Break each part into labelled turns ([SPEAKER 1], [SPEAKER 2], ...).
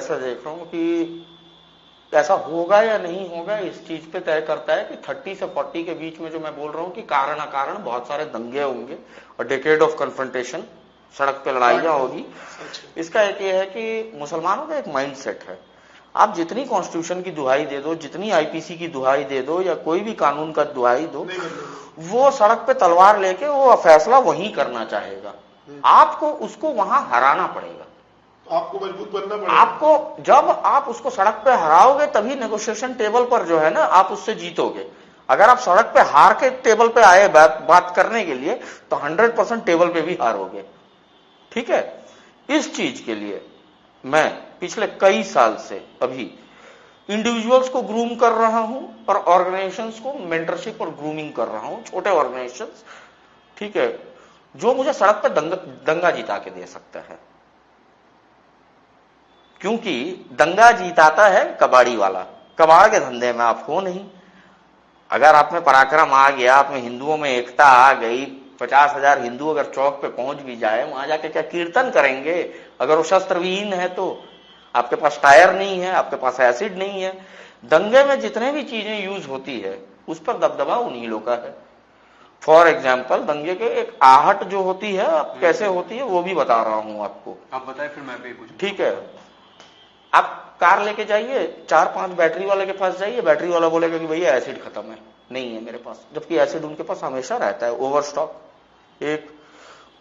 [SPEAKER 1] ऐसा देख रहा हूं कि ऐसा होगा या नहीं होगा, इस चीज पे तय करता है कि 30 से 40 के बीच में जो मैं बोल रहा हूं कि कारण अकारण बहुत सारे दंगे होंगे और डेकेड ऑफ कन्फ्रंटेशन, सड़क पे लड़ाइयां होगी। इसका एक ये है कि मुसलमानों का एक माइंड सेट है, आप जितनी कॉन्स्टिट्यूशन की दुहाई दे दो, जितनी आईपीसी की दुहाई दे दो या कोई भी कानून का दुहाई दो, वो सड़क पे तलवार लेके वो फैसला वहीं करना चाहेगा। आपको उसको वहां हराना पड़ेगा,
[SPEAKER 2] आपको मजबूत बनना पड़ेगा।
[SPEAKER 1] आपको जब आप उसको सड़क पे हराओगे तभी नेगोशिएशन टेबल पर जो है ना आप उससे जीतोगे। अगर आप सड़क पे हार के टेबल पे आए बात करने के लिए तो 100% टेबल पे भी हारोगे। ठीक है, इस चीज के लिए मैं पिछले कई साल से अभी इंडिविजुअल्स को ग्रूम कर रहा हूं और ऑर्गेनाइजेशंस को मेंटरशिप और ग्रूमिंग कर रहा हूं, छोटे ऑर्गेनाइजेशंस, ठीक है, जो मुझे सड़क पे दंगा जिता के दे सकता है। क्योंकि दंगा जीताता है कबाड़ी वाला, कबाड़ के धंधे में आप हो नहीं। अगर आप में पराक्रम आ गया, आप में हिंदुओं में एकता आ गई, 50,000 हिंदू अगर चौक पे पहुंच भी जाए, वहां जाके क्या कीर्तन करेंगे? अगर वो शस्त्रविहीन है तो आपके पास टायर नहीं है, आपके पास एसिड नहीं है। दंगे में जितने भी चीजें यूज होती है उस पर दबदबा उन्हीं लोगों का है। फॉर एग्जाम्पल, दंगे के एक आहट जो होती है कैसे होती है वो भी बता रहा हूं आपको।
[SPEAKER 3] आप बताएं फिर मैं भी कुछ।
[SPEAKER 1] ठीक है, आप कार लेके जाइए, 4-5 बैटरी वाले के पास जाइए, बैटरी वाला बोलेगा कि भैया एसिड खत्म है, नहीं है मेरे पास, जबकि एसिड उनके पास हमेशा रहता है, ओवर स्टॉक। एक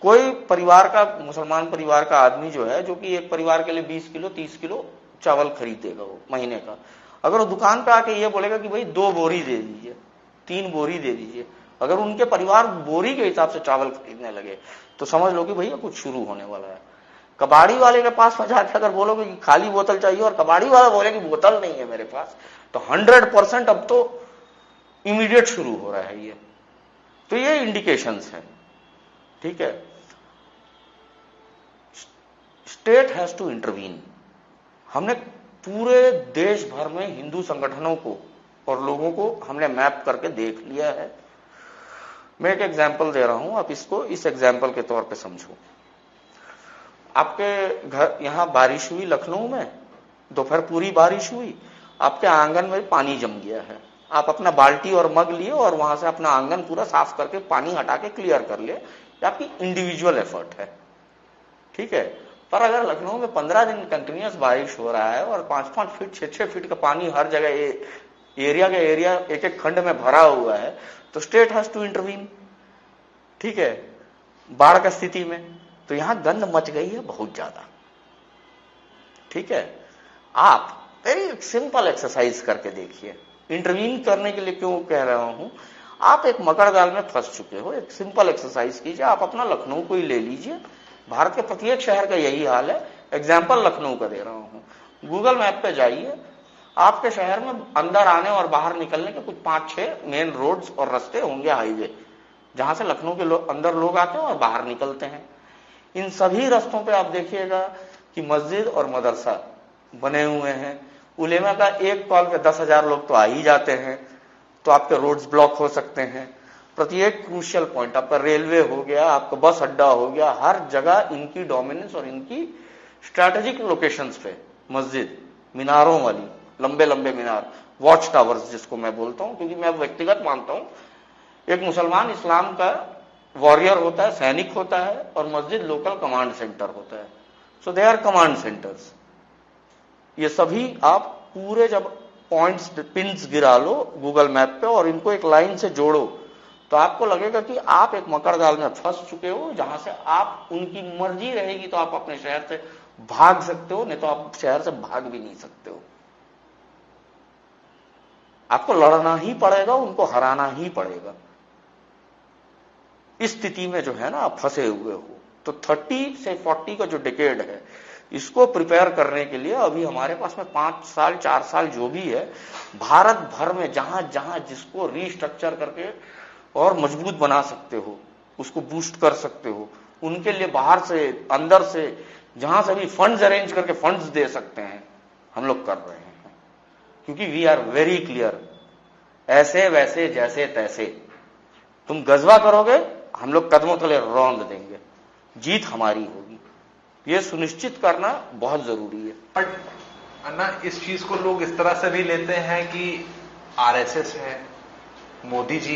[SPEAKER 1] कोई परिवार का, मुसलमान परिवार का आदमी जो है, जो कि एक परिवार के लिए 20 किलो 30 किलो चावल खरीदेगा वो महीने का, अगर वो दुकान पे आके ये बोलेगा कि भाई 2 बोरी दे दीजिए, 3 बोरी दे दीजिए, अगर उनके परिवार बोरी के हिसाब से चावल खरीदने लगे तो समझ लो कि भैया कुछ शुरू होने वाला है। कबाड़ी वाले के पास में जाकर अगर बोलोगे कि खाली बोतल चाहिए और कबाड़ी वाला बोले कि बोतल नहीं है मेरे पास, तो 100% अब तो इमीडिएट शुरू हो रहा है ये। तो ये इंडिकेशंस हैं। ठीक है, स्टेट हैज टू इंटरवीन। हमने पूरे देश भर में हिंदू संगठनों को और लोगों को हमने मैप करके देख लिया है। मैं एक एग्जांपल दे रहा हूं, आप इसको इस एग्जांपल के तौर पे समझो। आपके घर यहां बारिश हुई, लखनऊ में दोपहर पूरी बारिश हुई, आपके आंगन में पानी जम गया है, आप अपना बाल्टी और मग लिए और वहां से अपना आंगन पूरा साफ करके पानी हटा के क्लियर कर लिए, ये आपकी इंडिविजुअल एफर्ट है। ठीक है, पर अगर लखनऊ में 15 दिन कंटिन्यूअस बारिश हो रहा है और 5-5 फीट 6-6 फीट का पानी हर जगह एरिया एक एक खंड में भरा हुआ है, तो स्टेट हैज टू इंटरवीन। ठीक है, बाढ़ का स्थिति में तो यहां गंद मच गई है बहुत ज्यादा। ठीक है, आप वेरी सिंपल एक्सरसाइज करके देखिए। इंटरवीन करने के लिए क्यों कह रहा हूं, आप एक मकर जाल में फंस चुके हो, एक सिंपल एक्सरसाइज कीजिए। आप अपना लखनऊ को ही ले लीजिए, भारत के प्रत्येक शहर का यही हाल है, एग्जाम्पल लखनऊ का दे रहा हूं। गूगल मैप पे जाइए, आपके शहर में अंदर आने और बाहर निकलने के कुछ 5-6 मेन रोड्स और रास्ते होंगे, हाईवे, जहां से लखनऊ के अंदर लोग आते हैं और बाहर निकलते हैं। इन सभी रास्तों पे आप देखिएगा कि मस्जिद और मदरसा बने हुए हैं। उलेमा का एक कॉल पे 10,000 लोग तो आ ही जाते हैं, तो आपके रोड्स ब्लॉक हो सकते हैं। प्रत्येक क्रूशियल पॉइंट, आपका रेलवे हो गया, आपका बस अड्डा हो गया, हर जगह इनकी डोमिनेंस और इनकी स्ट्रैटेजिक लोकेशंस पे मस्जिद, मीनारों वाली लंबे लंबे मीनार, वॉच टावर्स जिसको मैं बोलता हूं, क्योंकि मैं व्यक्तिगत मानता हूं एक मुसलमान इस्लाम का वॉरियर होता है, सैनिक होता है, और मस्जिद लोकल कमांड सेंटर होता है। सो दे आर कमांड सेंटर्स। ये सभी आप पूरे जब पॉइंट्स पिन्स गिरा लो गूगल मैप पे और इनको एक लाइन से जोड़ो, तो आपको लगेगा कि आप एक मकर जाल में फंस चुके हो, जहां से आप, उनकी मर्जी रहेगी तो आप अपने शहर से भाग सकते हो, नहीं तो आप शहर से भाग भी नहीं सकते हो। आपको लड़ना ही पड़ेगा, उनको हराना ही पड़ेगा। इस स्थिति में जो है ना आप फंसे हुए हो। तो 30 से 40 का जो डिकेड है, इसको प्रिपेयर करने के लिए अभी हमारे पास में 5 साल 4 साल जो भी है, भारत भर में जहां जहां जिसको रीस्ट्रक्चर करके और मजबूत बना सकते हो, उसको बूस्ट कर सकते हो, उनके लिए बाहर से अंदर से जहां से भी फंड्स अरेंज करके फंड्स दे सकते हैं, हम लोग कर रहे हैं। क्योंकि वी आर वेरी क्लियर, ऐसे वैसे जैसे तैसे तुम गजवा करोगे, हम लोग कदमों तले रौंद देंगे, जीत हमारी होगी। ये सुनिश्चित करना बहुत जरूरी है।
[SPEAKER 2] ना इस चीज को लोग इस तरह से भी लेते हैं कि आरएसएस है, मोदी जी